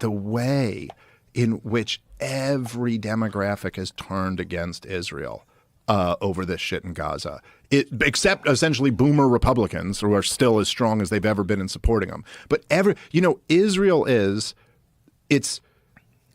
the way in which every demographic has turned against Israel over this shit in Gaza, except essentially boomer Republicans who are still as strong as they've ever been in supporting them. But Israel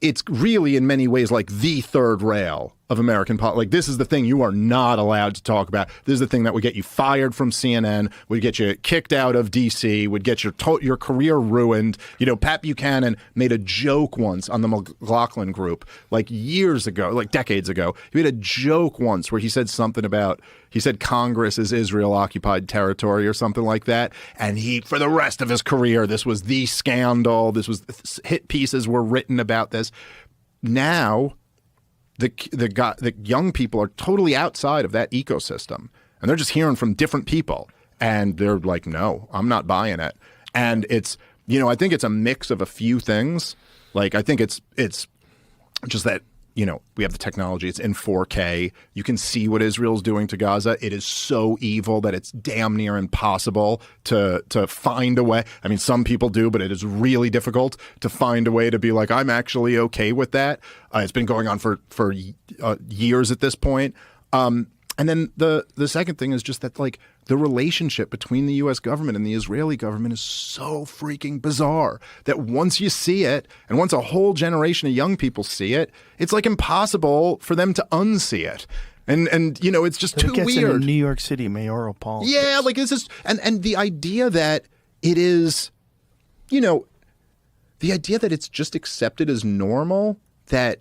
it's really in many ways like the third rail of American politics. Like, this is the thing you are not allowed to talk about. This is the thing that would get you fired from CNN, would get you kicked out of D.C., would get your career ruined. Pat Buchanan made a joke once on the McLaughlin group, like years ago, like decades ago. He made a joke once where he said something about, he said Congress is Israel-occupied territory or something like that. And he, for the rest of his career, this was the scandal. Hit pieces were written about this. Now, the young people are totally outside of that ecosystem, and they're just hearing from different people, and they're like, no, I'm not buying it. And it's, I think it's a mix of a few things. Like, I think it's just that, we have the technology. It's in 4K. You can see what Israel's doing to Gaza. It is so evil that it's damn near impossible to find a way. I mean, some people do, but it is really difficult to find a way to be like, I'm actually okay with that. It's been going on for years at this point. And then the second thing is just that, like, the relationship between the U.S. government and the Israeli government is so freaking bizarre that once you see it, and once a whole generation of young people see it, it's like impossible for them to unsee it. And it's just too weird. It gets into New York City mayoral politics. Yeah, like it's just, and the idea that it is, the idea that it's just accepted as normal that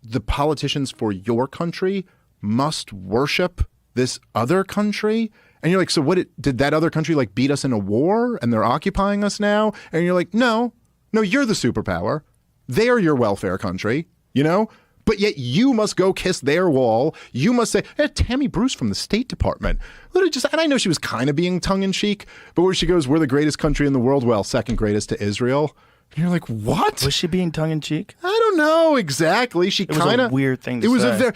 the politicians for your country must worship this other country. And you're like, so what did that other country like beat us in a war and they're occupying us now? And you're like, no, you're the superpower. They're your welfare country, but yet you must go kiss their wall. You must say, hey, Tammy Bruce from the State Department. Literally and I know she was kind of being tongue in cheek, but where she goes, we're the greatest country in the world. Well, second greatest to Israel. And you're like, what? Was she being tongue-in-cheek? I don't know exactly. It was a weird thing to say.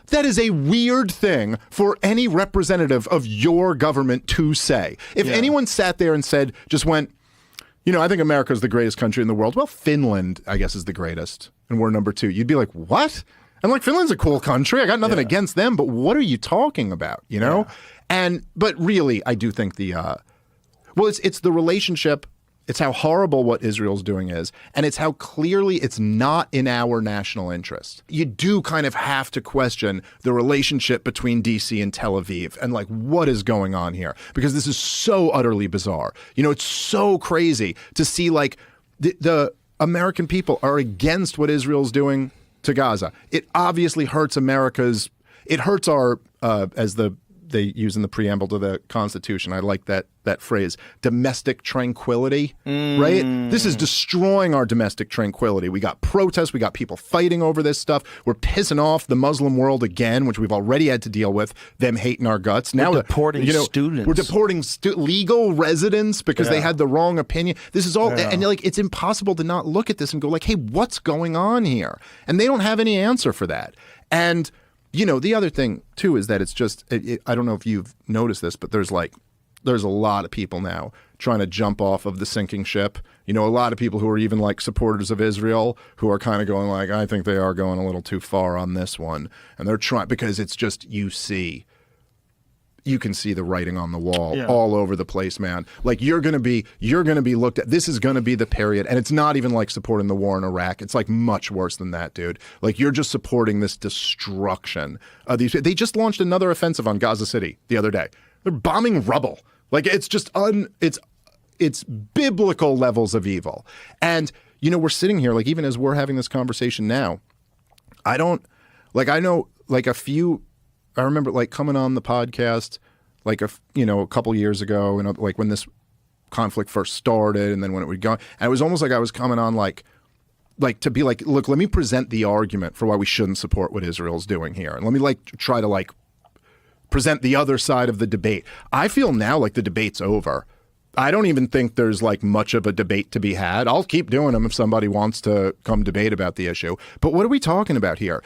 That is a weird thing for any representative of your government to say. If anyone sat there and just went, I think America's the greatest country in the world. Well, Finland, I guess, is the greatest, and we're number 2. You'd be like, what? I'm like, Finland's a cool country. I got nothing against them, but what are you talking about, Yeah. But really, I do think it's the relationship. It's how horrible what Israel's doing is, and it's how clearly it's not in our national interest. You do kind of have to question the relationship between D.C. and Tel Aviv and like what is going on here, because this is so utterly bizarre. It's so crazy to see like the American people are against what Israel's doing to Gaza. It obviously hurts it hurts our, as they use in the preamble to the Constitution. I like that phrase, domestic tranquility, right? This is destroying our domestic tranquility. We got protests. We got people fighting over this stuff. We're pissing off the Muslim world again, which we've already had to deal with, them hating our guts. Now we're deporting students. We're deporting legal residents because they had the wrong opinion. This is all, and like, it's impossible to not look at this and go like, hey, what's going on here? And they don't have any answer for that. And the other thing, too, is that it's just, I don't know if you've noticed this, but there's a lot of people now trying to jump off of the sinking ship. A lot of people who are even like supporters of Israel who are kind of going like, I think they are going a little too far on this one. And they're trying, because it's just, you can see the writing on the wall all over the place, man. Like you're going to be looked at. This is going to be the period. And it's not even like supporting the war in Iraq. It's like much worse than that, dude. Like you're just supporting this destruction. They just launched another offensive on Gaza City the other day. They're bombing rubble. Like it's just it's biblical levels of evil. And, we're sitting here, like even as we're having this conversation now, I know like a few, I remember like coming on the podcast like a couple years ago, and like when this conflict first started, and then when it would go, and it was almost like I was coming on like to be like, look, let me present the argument for why we shouldn't support what Israel's doing here, and let me like try to like present the other side of the debate. I feel now like the debate's over. I don't even think there's like much of a debate to be had. I'll keep doing them if somebody wants to come debate about the issue. But what are we talking about here?